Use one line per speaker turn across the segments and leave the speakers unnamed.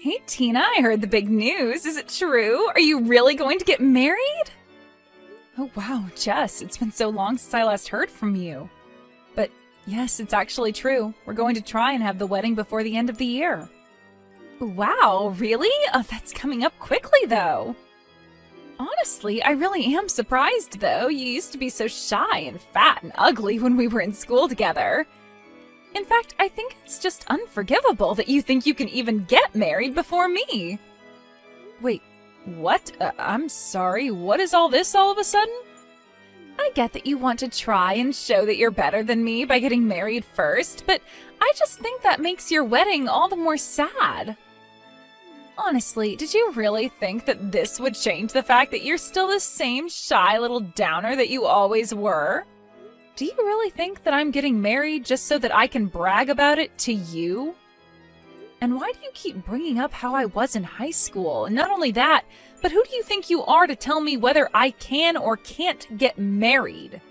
Hey Tina, I heard the big news. Is it true? Are you really going to get married? Oh wow, Jess, it's been so long since I last heard from you. But yes, it's actually true. We're going to try and have the wedding before the end of the year. Wow, really? Oh, that's coming up quickly though. Honestly, I really am surprised though. You used to be so shy and fat and ugly when we were in school together. In fact, I think it's just unforgivable that you think you can even get married before me. Wait, what? I'm sorry, what is all this all of a sudden? I get that you want to try and show that you're better than me by getting married first, but I just think that makes your wedding all the more sad. Honestly, did you really think that this would change the fact that you're still the same shy little downer that you always were? Do you really think that I'm getting married just so that I can brag about it to you? And why do you keep bringing up how I was in high school? And not only that, but who do you think you are to tell me whether I can or can't get married?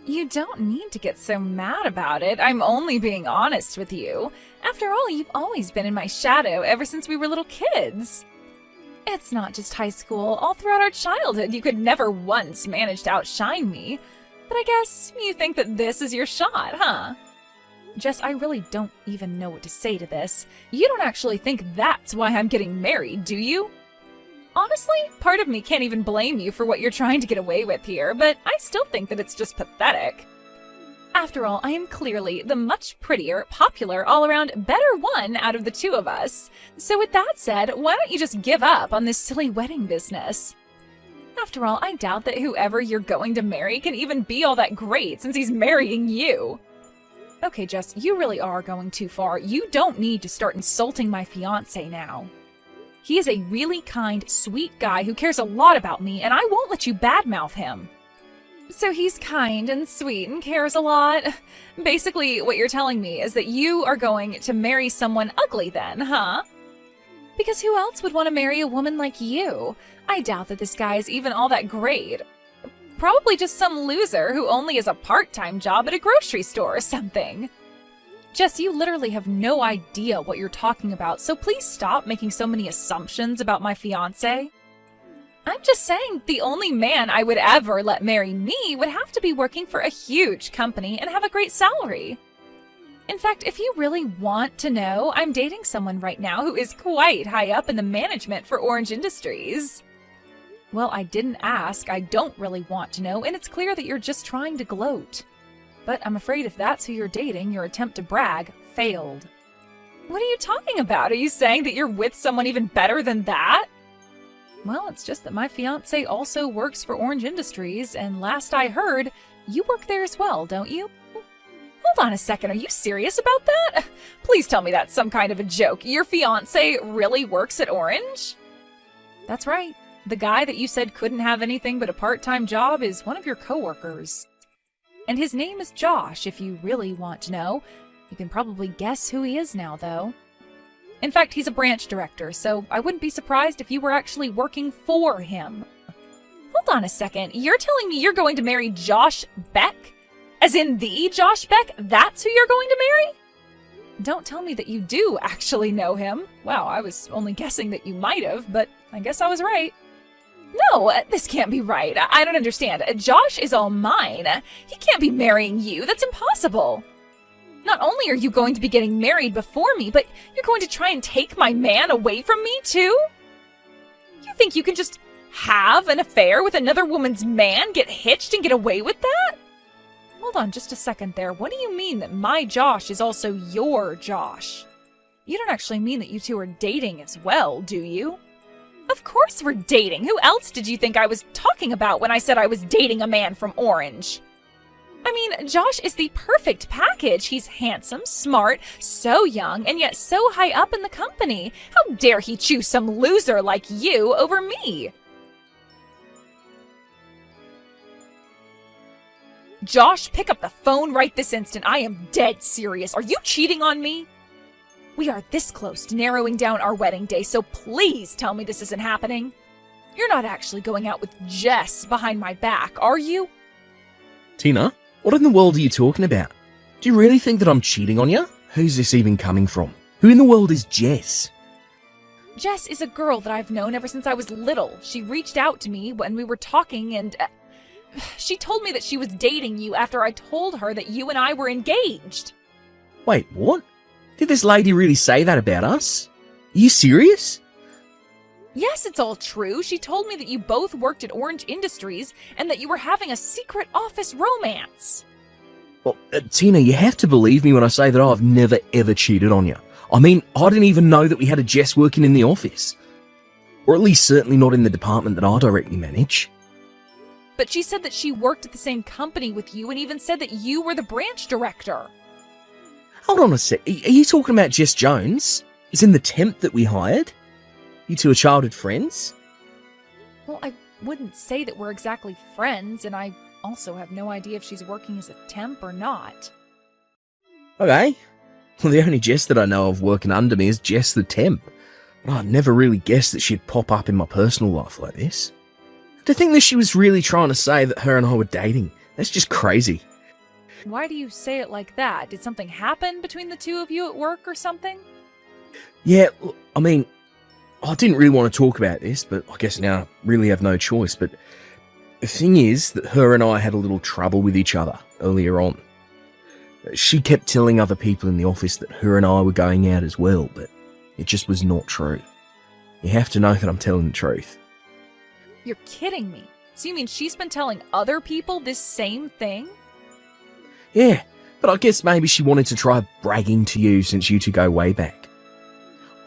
You don't need to get so mad about it. I'm only being honest with you. After all, you've always been in my shadow ever since we were little kids. It's not just high school. All throughout our childhood, you could never once manage to outshine me. But I guess you think that this is your shot, huh? Jess, I really don't even know what to say to this. You don't actually think that's why I'm getting married, do you? Honestly, part of me can't even blame you for what you're trying to get away with here, but I still think that it's just pathetic. After all, I am clearly the much prettier, popular, all-around better one out of the two of us. So with that said, why don't you just give up on this silly wedding business? After all, I doubt that whoever you're going to marry can even be all that great since he's marrying you. Okay, Jess, you really are going too far. You don't need to start insulting my fiancé now. He is a really kind, sweet guy who cares a lot about me, and I won't let you badmouth him. So he's kind and sweet and cares a lot. Basically, what you're telling me is that you are going to marry someone ugly then, huh? Because who else would want to marry a woman like you? I doubt that this guy is even all that great. Probably just some loser who only has a part-time job at a grocery store or something. Jess, you literally have no idea what you're talking about, so please stop making so many assumptions about my fiancé. I'm just saying the only man I would ever let marry me would have to be working for a huge company and have a great salary. In fact, if you really want to know, I'm dating someone right now who is quite high up in the management for Orange Industries. Well, I didn't ask, I don't really want to know, and it's clear that you're just trying to gloat. But I'm afraid if that's who you're dating, your attempt to brag failed. What are you talking about? Are you saying that you're with someone even better than that? Well, it's just that my fiancé also works for Orange Industries, and last I heard, you work there as well, don't you? Hold on a second, are you serious about that? Please tell me that's some kind of a joke. Your fiancé really works at Orange? That's right. The guy that you said couldn't have anything but a part-time job is one of your coworkers. And his name is Josh, if you really want to know. You can probably guess who he is now, though. In fact, he's a branch director, so I wouldn't be surprised if you were actually working for him. Hold on a second, you're telling me you're going to marry Josh Beck? As in the Josh Beck? That's who you're going to marry? Don't tell me that you do actually know him. Wow, I was only guessing that you might have, but I guess I was right. No, this can't be right. I don't understand. Josh is all mine. He can't be marrying you. That's impossible. Not only are you going to be getting married before me, but you're going to try and take my man away from me, too? You think you can just have an affair with another woman's man, get hitched, and get away with that? Hold on just a second there. What do you mean that my Josh is also your Josh? You don't actually mean that you two are dating as well, do you? Of course we're dating. Who else did you think I was talking about when I said I was dating a man from Orange? I mean, Josh is the perfect package. He's handsome, smart, so young, and yet so high up in the company. How dare he choose some loser like you over me? Josh, pick up the phone right this instant. I am dead serious. Are you cheating on me? We are this close to narrowing down our wedding day, so please tell me this isn't happening. You're not actually going out with Jess behind my back, are you?
Tina, what in the world are you talking about? Do you really think that I'm cheating on you? Who's this even coming from? Who in the world is Jess?
Jess is a girl that I've known ever since I was little. She reached out to me when we were talking and she told me that she was dating you after I told her that you and I were engaged.
Wait, what? Did this lady really say that about us? Are you serious?
Yes, it's all true. She told me that you both worked at Orange Industries and that you were having a secret office romance.
Well, Tina, you have to believe me when I say that I've never ever cheated on you. I mean, I didn't even know that we had a Jess working in the office. Or at least certainly not in the department that I directly manage.
But she said that she worked at the same company with you and even said that you were the branch director.
Hold on a sec. Are you talking about Jess Jones? Is in the temp that we hired? You two are childhood friends?
Well, I wouldn't say that we're exactly friends, and I also have no idea if she's working as a temp or not.
Okay. Well, the only Jess that I know of working under me is Jess the temp. But I'd never really guessed that she'd pop up in my personal life like this. To think that she was really trying to say that her and I were dating, that's just crazy.
Why do you say it like that? Did something happen between the two of you at work or something?
Yeah, I mean, I didn't really want to talk about this, but I guess now I really have no choice. But the thing is that her and I had a little trouble with each other earlier on. She kept telling other people in the office that her and I were going out as well, but it just was not true. You have to know that I'm telling the truth.
You're kidding me. So you mean she's been telling other people this same thing?
Yeah, but I guess maybe she wanted to try bragging to you since you two go way back.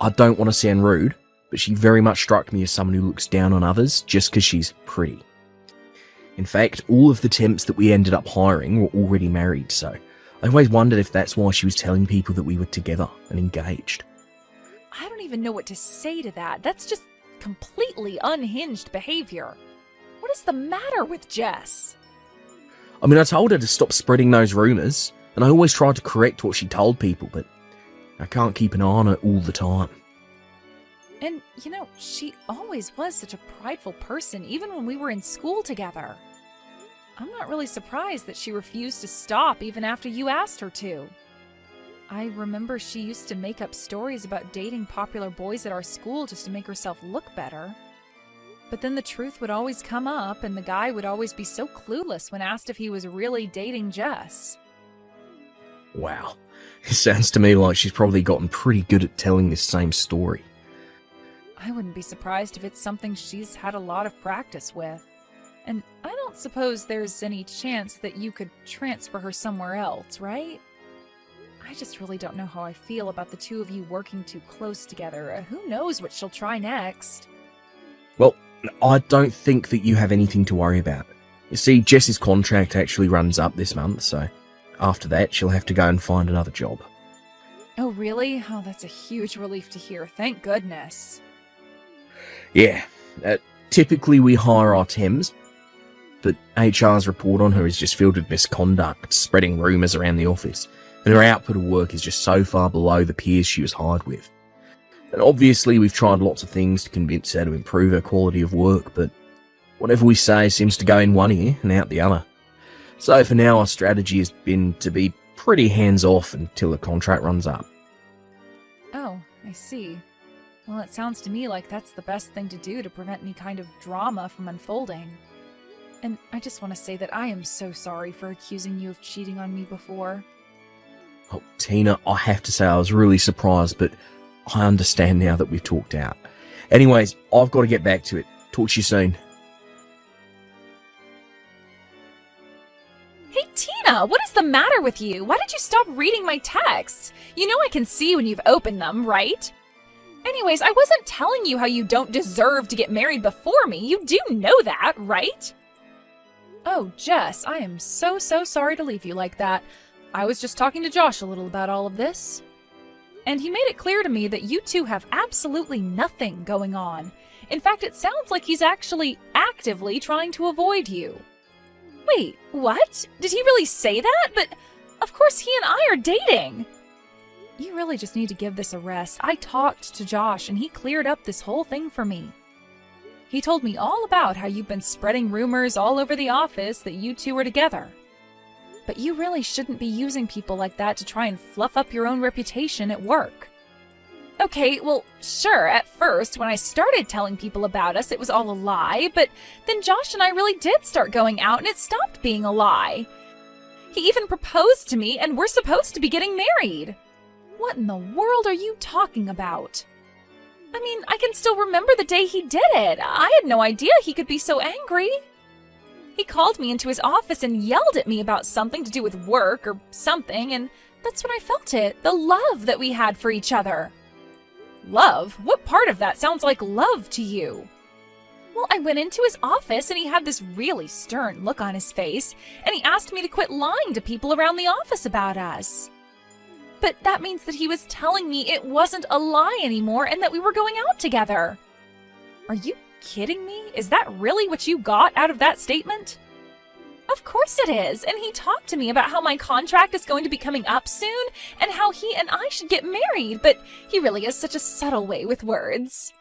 I don't want to sound rude, but she very much struck me as someone who looks down on others just because she's pretty. In fact, all of the temps that we ended up hiring were already married, so I always wondered if that's why she was telling people that we were together and engaged.
I don't even know what to say to that. That's just completely unhinged behavior. What is the matter with Jess?
I mean, I told her to stop spreading those rumours, and I always tried to correct what she told people, but I can't keep an eye on her all the time.
And, she always was such a prideful person, even when we were in school together. I'm not really surprised that she refused to stop even after you asked her to. I remember she used to make up stories about dating popular boys at our school just to make herself look better. But then the truth would always come up, and the guy would always be so clueless when asked if he was really dating Jess.
Wow. It sounds to me like she's probably gotten pretty good at telling this same story.
I wouldn't be surprised if it's something she's had a lot of practice with. And I don't suppose there's any chance that you could transfer her somewhere else, right? I just really don't know how I feel about the two of you working too close together. Who knows what she'll try next?
Well, I don't think that you have anything to worry about. You see, Jess's contract actually runs up this month, so after that she'll have to go and find another job.
Oh, really? Oh, that's a huge relief to hear. Thank goodness.
Yeah, typically we hire our temps, but HR's report on her is just filled with misconduct, spreading rumours around the office, and her output of work is just so far below the peers she was hired with. And obviously we've tried lots of things to convince her to improve her quality of work, but whatever we say seems to go in one ear and out the other. So for now our strategy has been to be pretty hands-off until the contract runs up.
Oh, I see. Well, it sounds to me like that's the best thing to do to prevent any kind of drama from unfolding. And I just want to say that I am so sorry for accusing you of cheating on me before.
Oh, Tina, I have to say I was really surprised, but I understand now that we've talked out. Anyways, I've got to get back to it. Talk to you soon.
Hey, Tina, what is the matter with you? Why did you stop reading my texts? You know I can see when you've opened them, right? Anyways, I wasn't telling you how you don't deserve to get married before me. You do know that, right? Oh, Jess, I am so sorry to leave you like that. I was just talking to Josh a little about all of this. And he made it clear to me that you two have absolutely nothing going on. In fact, it sounds like he's actually actively trying to avoid you. Wait, what? Did he really say that? But of course he and I are dating. You really just need to give this a rest. I talked to Josh and he cleared up this whole thing for me. He told me all about how you've been spreading rumors all over the office that you two are together. But you really shouldn't be using people like that to try and fluff up your own reputation at work. Okay, well, sure, at first, when I started telling people about us, it was all a lie, but then Josh and I really did start going out and it stopped being a lie. He even proposed to me and we're supposed to be getting married. What in the world are you talking about? I mean, I can still remember the day he did it. I had no idea he could be so angry. He called me into his office and yelled at me about something to do with work or something, and that's when I felt it, the love that we had for each other. Love? What part of that sounds like love to you? Well, I went into his office and he had this really stern look on his face, and he asked me to quit lying to people around the office about us. But that means that he was telling me it wasn't a lie anymore and that we were going out together. Are you kidding me? Is that really what you got out of that statement? Of course it is, and he talked to me about how my contract is going to be coming up soon and how he and I should get married, but he really has such a subtle way with words.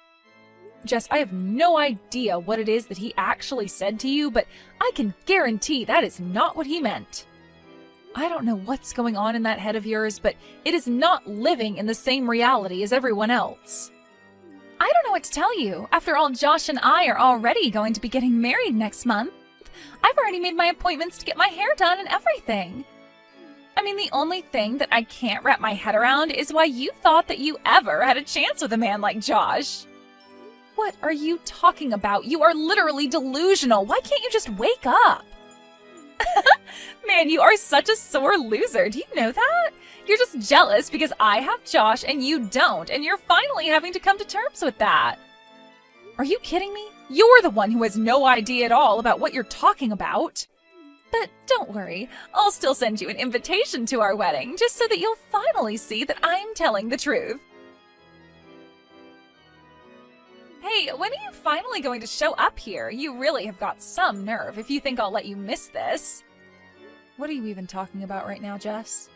Jess, I have no idea what it is that he actually said to you, but I can guarantee that is not what he meant. I don't know what's going on in that head of yours, but it is not living in the same reality as everyone else. I don't know what to tell you. After all, Josh and I are already going to be getting married next month. I've already made my appointments to get my hair done and everything. I mean, the only thing that I can't wrap my head around is why you thought that you ever had a chance with a man like Josh. What are you talking about? You are literally delusional. Why can't you just wake up? Man, you are such a sore loser. Do you know that? You're just jealous because I have Josh and you don't, and you're finally having to come to terms with that. Are you kidding me? You're the one who has no idea at all about what you're talking about. But don't worry, I'll still send you an invitation to our wedding, just so that you'll finally see that I'm telling the truth. Hey, when are you finally going to show up here? You really have got some nerve if you think I'll let you miss this. What are you even talking about right now, Jess?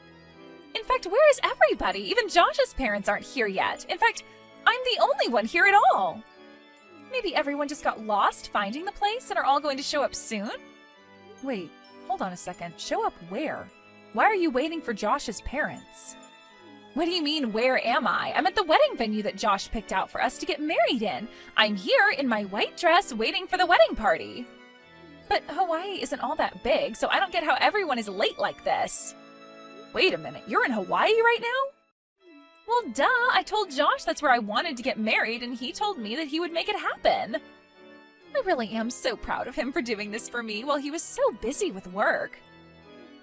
In fact, where is everybody? Even Josh's parents aren't here yet. In fact, I'm the only one here at all. Maybe everyone just got lost finding the place and are all going to show up soon? Wait, hold on a second. Show up where? Why are you waiting for Josh's parents? What do you mean, where am I? I'm at the wedding venue that Josh picked out for us to get married in. I'm here in my white dress waiting for the wedding party. But Hawaii isn't all that big, so I don't get how everyone is late like this. Wait a minute, you're in Hawaii right now? Well, duh, I told Josh that's where I wanted to get married, and he told me that he would make it happen. I really am so proud of him for doing this for me while he was so busy with work.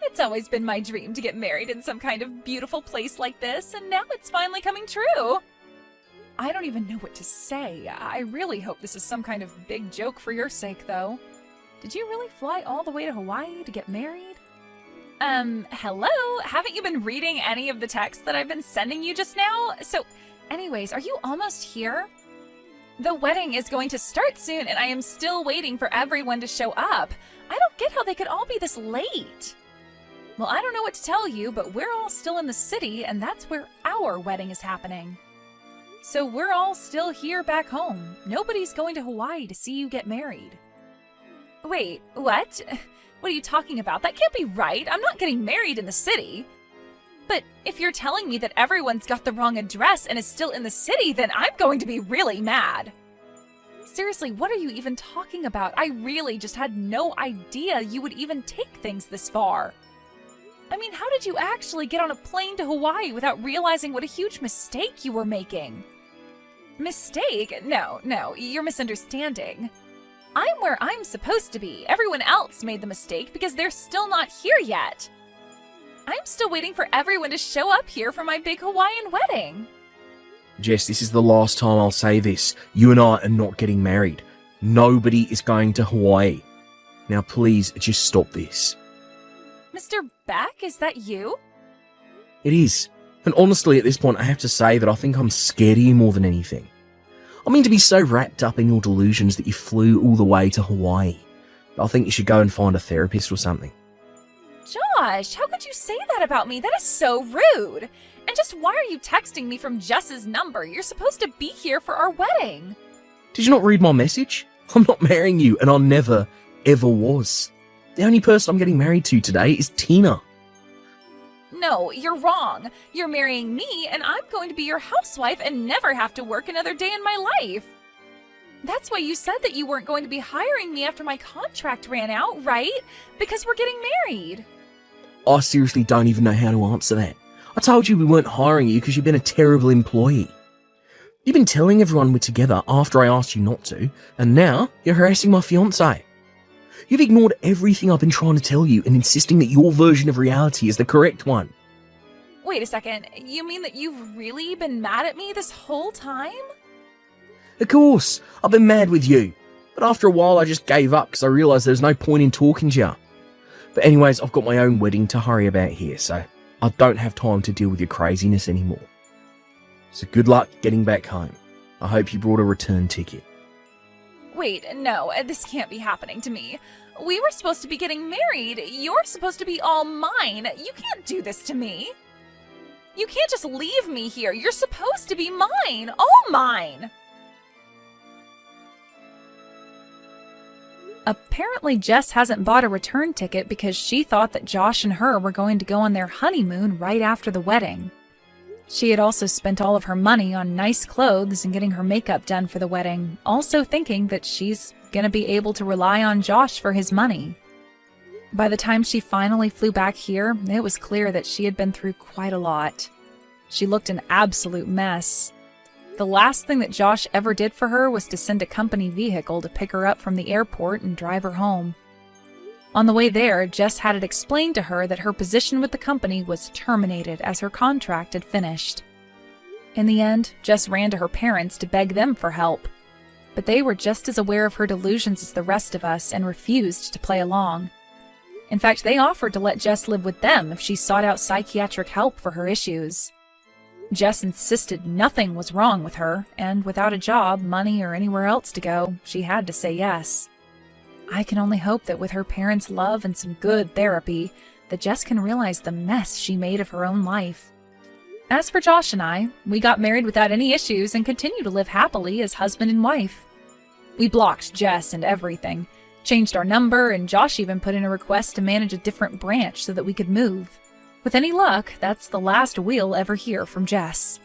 It's always been my dream to get married in some kind of beautiful place like this, and now it's finally coming true. I don't even know what to say. I really hope this is some kind of big joke for your sake, though. Did you really fly all the way to Hawaii to get married? Hello? Haven't you been reading any of the texts that I've been sending you just now? So, anyways, are you almost here? The wedding is going to start soon, and I am still waiting for everyone to show up. I don't get how they could all be this late. Well, I don't know what to tell you, but we're all still in the city, and that's where our wedding is happening. So we're all still here back home. Nobody's going to Hawaii to see you get married. Wait, what? What are you talking about? That can't be right. I'm not getting married in the city. But if you're telling me that everyone's got the wrong address and is still in the city, then I'm going to be really mad. Seriously, what are you even talking about? I really just had no idea you would even take things this far. I mean, how did you actually get on a plane to Hawaii without realizing what a huge mistake you were making? Mistake? No, you're misunderstanding. I'm where I'm supposed to be. Everyone else made the mistake because they're still not here yet. I'm still waiting for everyone to show up here for my big Hawaiian wedding.
Jess, this is the last time I'll say this. You and I are not getting married. Nobody is going to Hawaii. Now please, just stop this.
Mr. Beck, is that you?
It is. And honestly, at this point, I have to say that I think I'm scared of you more than anything. I mean, to be so wrapped up in your delusions that you flew all the way to Hawaii. I think you should go and find a therapist or something.
Josh, how could you say that about me? That is so rude. And just why are you texting me from Jess's number? You're supposed to be here for our wedding.
Did you not read my message? I'm not marrying you, and I never, ever was. The only person I'm getting married to today is Tina.
No, you're wrong. You're marrying me, and I'm going to be your housewife and never have to work another day in my life. That's why you said that you weren't going to be hiring me after my contract ran out, right? Because we're getting married.
I seriously don't even know how to answer that. I told you we weren't hiring you because you've been a terrible employee. You've been telling everyone we're together after I asked you not to, and now you're harassing my fiancé. You've ignored everything I've been trying to tell you and insisting that your version of reality is the correct one.
Wait a second, you mean that you've really been mad at me this whole time?
Of course, I've been mad with you, but after a while I just gave up because I realised there's no point in talking to you. But anyways, I've got my own wedding to hurry about here, so I don't have time to deal with your craziness anymore. So good luck getting back home. I hope you brought a return ticket.
Wait, no, this can't be happening to me. We were supposed to be getting married. You're supposed to be all mine. You can't do this to me. You can't just leave me here. You're supposed to be mine, all mine. Apparently, Jess hasn't bought a return ticket because she thought that Josh and her were going to go on their honeymoon right after the wedding. She had also spent all of her money on nice clothes and getting her makeup done for the wedding, also thinking that she's going to be able to rely on Josh for his money. By the time she finally flew back here, it was clear that she had been through quite a lot. She looked an absolute mess. The last thing that Josh ever did for her was to send a company vehicle to pick her up from the airport and drive her home. On the way there, Jess had it explained to her that her position with the company was terminated as her contract had finished. In the end, Jess ran to her parents to beg them for help. But they were just as aware of her delusions as the rest of us and refused to play along. In fact, they offered to let Jess live with them if she sought out psychiatric help for her issues. Jess insisted nothing was wrong with her, and without a job, money, or anywhere else to go, she had to say yes. I can only hope that with her parents' love and some good therapy, that Jess can realize the mess she made of her own life. As for Josh and I, we got married without any issues and continue to live happily as husband and wife. We blocked Jess and everything, changed our number, and Josh even put in a request to manage a different branch so that we could move. With any luck, that's the last we'll ever hear from Jess.